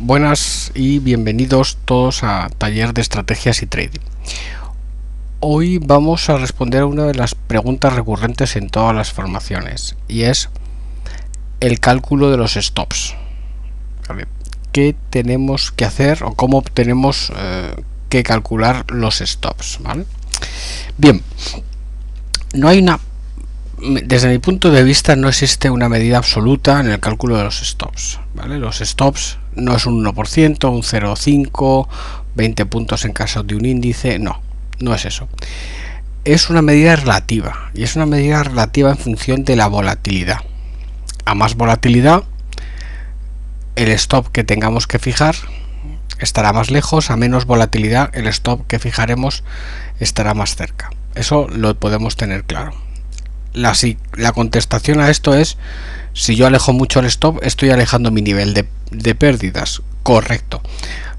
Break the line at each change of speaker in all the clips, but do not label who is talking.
Buenas y bienvenidos todos a Taller de Estrategias y Trading. Hoy vamos a responder a una de las preguntas recurrentes en todas las formaciones y es el cálculo de los stops. ¿Qué tenemos que hacer o cómo tenemos que calcular los stops? ¿Vale? Bien, no hay desde mi punto de vista no existe una medida absoluta en el cálculo de los stops, ¿vale? Los stops no es un 1%, un 0,5, 20 puntos en caso de un índice, no es eso. Es una medida relativa y es una medida relativa en función de la volatilidad. A más volatilidad, el stop que tengamos que fijar estará más lejos, a menos volatilidad, el stop que fijaremos estará más cerca. Eso lo podemos tener claro. La contestación a esto es: si yo alejo mucho el stop, estoy alejando mi nivel de pérdidas. Correcto.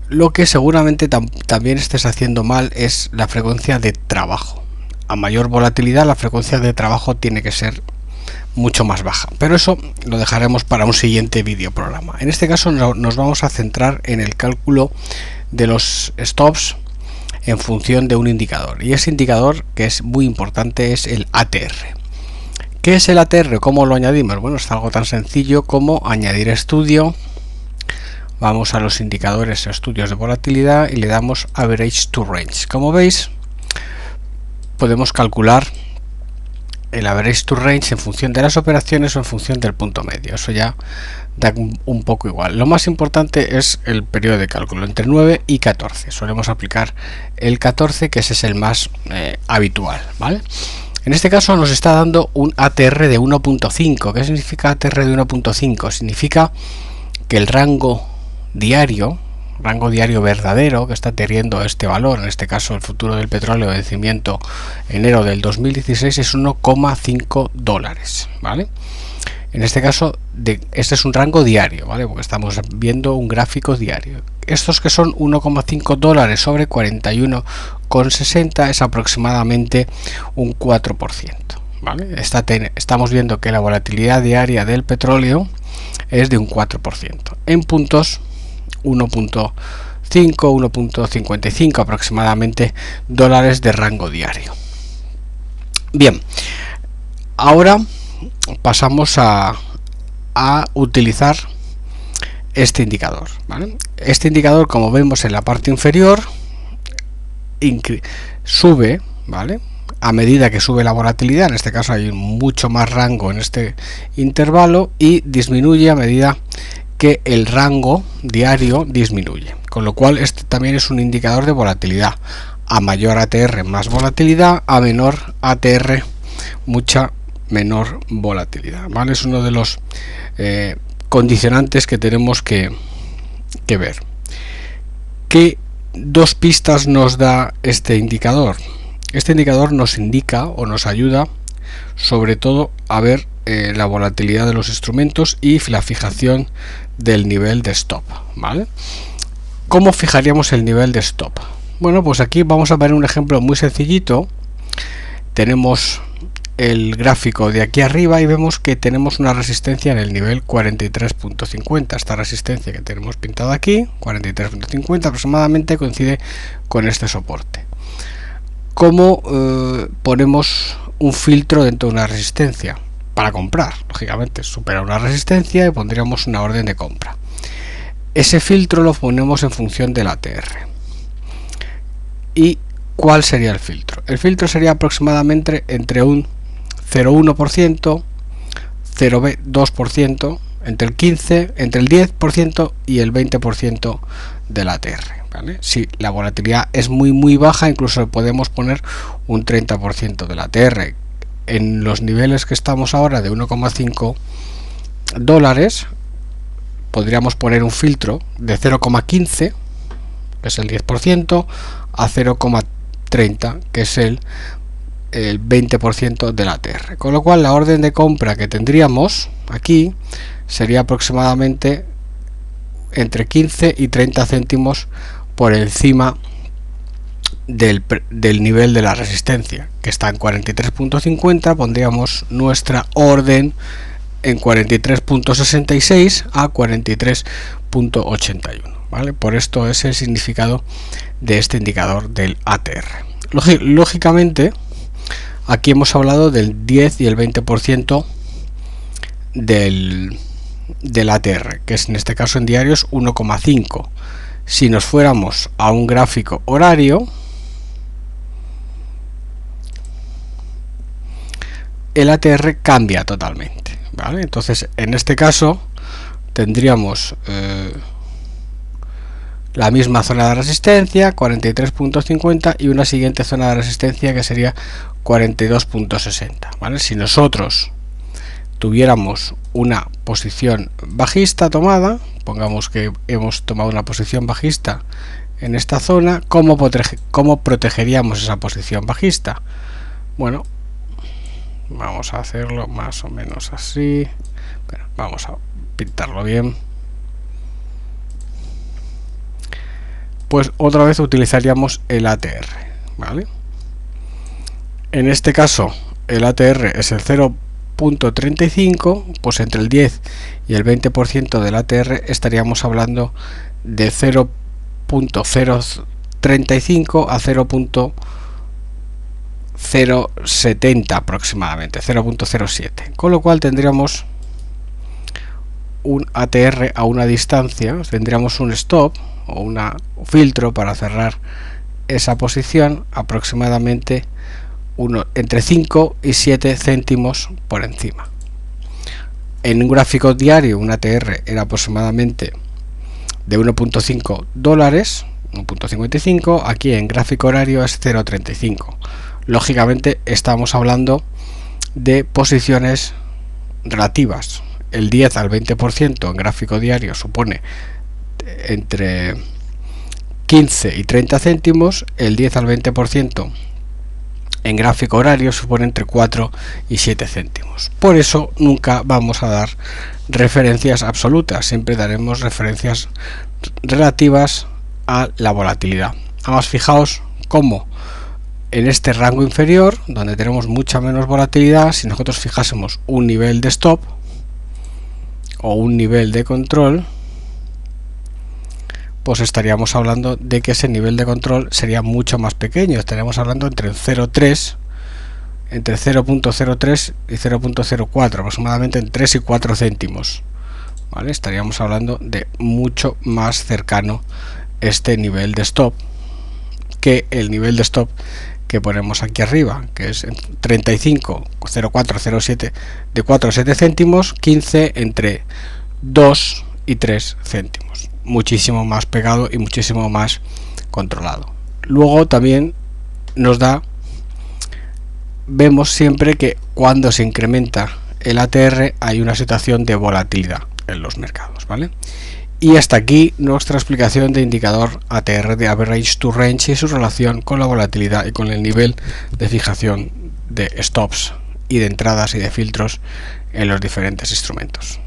Lo que seguramente también estés haciendo mal es la frecuencia de trabajo. A mayor volatilidad, la frecuencia de trabajo tiene que ser mucho más baja, pero eso lo dejaremos para un siguiente vídeo programa. En este caso nos vamos a centrar en el cálculo de los stops en función de un indicador, y ese indicador, que es muy importante, es el ATR. ¿Qué es el ATR? ¿Cómo lo añadimos? Bueno, es algo tan sencillo como añadir estudio. Vamos a los indicadores, estudios de volatilidad, y le damos Average to Range. Como veis, podemos calcular el Average to Range en función de las operaciones o en función del punto medio. Eso ya da un poco igual. Lo más importante es el periodo de cálculo, entre 9 y 14. Solemos aplicar el 14, que ese es el más habitual, ¿vale? En este caso nos está dando un ATR de 1.5. ¿Qué significa ATR de 1.5? Significa que el rango diario verdadero que está teniendo este valor, en este caso el futuro del petróleo de vencimiento enero del 2016, es 1,5 dólares, ¿vale? En este caso, este es un rango diario, ¿vale? Porque estamos viendo un gráfico diario. Estos que son 1,5 dólares sobre 41,60 es aproximadamente un 4%, ¿vale? Estamos viendo que la volatilidad diaria del petróleo es de un 4%. En puntos 1.5, 1.55 aproximadamente dólares de rango diario. Bien, ahora pasamos a utilizar este indicador, ¿vale? Este indicador, como vemos en la parte inferior, sube, ¿vale? A medida que sube la volatilidad. En este caso hay mucho más rango en este intervalo, y disminuye a medida que el rango diario disminuye, con lo cual este también es un indicador de volatilidad. A mayor ATR, más volatilidad; a menor ATR, mucha menor volatilidad, ¿vale? Es uno de los condicionantes que tenemos que ver. ¿Qué dos pistas nos da este indicador? Este indicador nos indica o nos ayuda sobre todo a ver la volatilidad de los instrumentos y la fijación del nivel de stop, ¿vale? ¿Cómo fijaríamos el nivel de stop? Bueno, pues aquí vamos a ver un ejemplo muy sencillito. Tenemos el gráfico de aquí arriba y vemos que tenemos una resistencia en el nivel 43.50. Esta resistencia que tenemos pintada aquí, 43.50 aproximadamente, coincide con este soporte. ¿Cómo ponemos un filtro dentro de una resistencia? Para comprar, lógicamente, supera una resistencia y pondríamos una orden de compra. Ese filtro lo ponemos en función del ATR. ¿Y cuál sería el filtro? El filtro sería aproximadamente entre un 0,1%, 0,2%, entre el 10% y el 20% del ATR, ¿vale? Si la volatilidad es muy baja, incluso podemos poner un 30% del ATR. En los niveles que estamos ahora de 1,5 dólares, podríamos poner un filtro de 0,15, que es el 10%, a 0,30, que es el 20% del ATR. Con lo cual la orden de compra que tendríamos aquí sería aproximadamente entre 15 y 30 céntimos por encima del nivel de la resistencia, que está en 43.50. Pondríamos nuestra orden en 43.66 a 43.81, ¿vale? Por esto es el significado de este indicador del ATR. Lógicamente, aquí hemos hablado del 10 y el 20% del ATR, que es en este caso en diarios 1,5. Si nos fuéramos a un gráfico horario, el ATR cambia totalmente, ¿vale? Entonces, en este caso tendríamos la misma zona de resistencia, 43.50, y una siguiente zona de resistencia que sería 42.60, ¿vale? Si nosotros tuviéramos una posición bajista tomada, pongamos que hemos tomado una posición bajista en esta zona, ¿cómo protegeríamos esa posición bajista? Bueno, vamos a hacerlo más o menos así. Bueno, vamos a pintarlo bien. Pues otra vez utilizaríamos el ATR, ¿vale? En este caso el ATR es el 0.35, pues entre el 10 y el 20% del ATR estaríamos hablando de 0.035 a 0.070 aproximadamente, 0.07, con lo cual tendríamos un ATR a una distancia, tendríamos un stop o un filtro para cerrar esa posición aproximadamente entre 5 y 7 céntimos por encima. En un gráfico diario un ATR era aproximadamente de 1.5 dólares, 1.55, aquí en gráfico horario es 0.35. Lógicamente estamos hablando de posiciones relativas. El 10 al 20% en gráfico diario supone entre 15 y 30 céntimos, el 10 al 20% en gráfico horario supone entre 4 y 7 céntimos. Por eso nunca vamos a dar referencias absolutas, siempre daremos referencias relativas a la volatilidad. Además, fijaos cómo en este rango inferior, donde tenemos mucha menos volatilidad, si nosotros fijásemos un nivel de stop o un nivel de control, pues estaríamos hablando de que ese nivel de control sería mucho más pequeño. Estaríamos hablando entre 0.03 y 0.04, aproximadamente en 3 y 4 céntimos, ¿vale? Estaríamos hablando de mucho más cercano este nivel de stop que el nivel de stop que ponemos aquí arriba, que es 35, 0,4, 0,7, de 4 a 7 céntimos, 15 entre 2 y 3 céntimos. Muchísimo más pegado y muchísimo más controlado. Luego también vemos siempre que cuando se incrementa el ATR hay una situación de volatilidad en los mercados, ¿vale? Y hasta aquí nuestra explicación de indicador ATR de Average to Range y su relación con la volatilidad y con el nivel de fijación de stops y de entradas y de filtros en los diferentes instrumentos.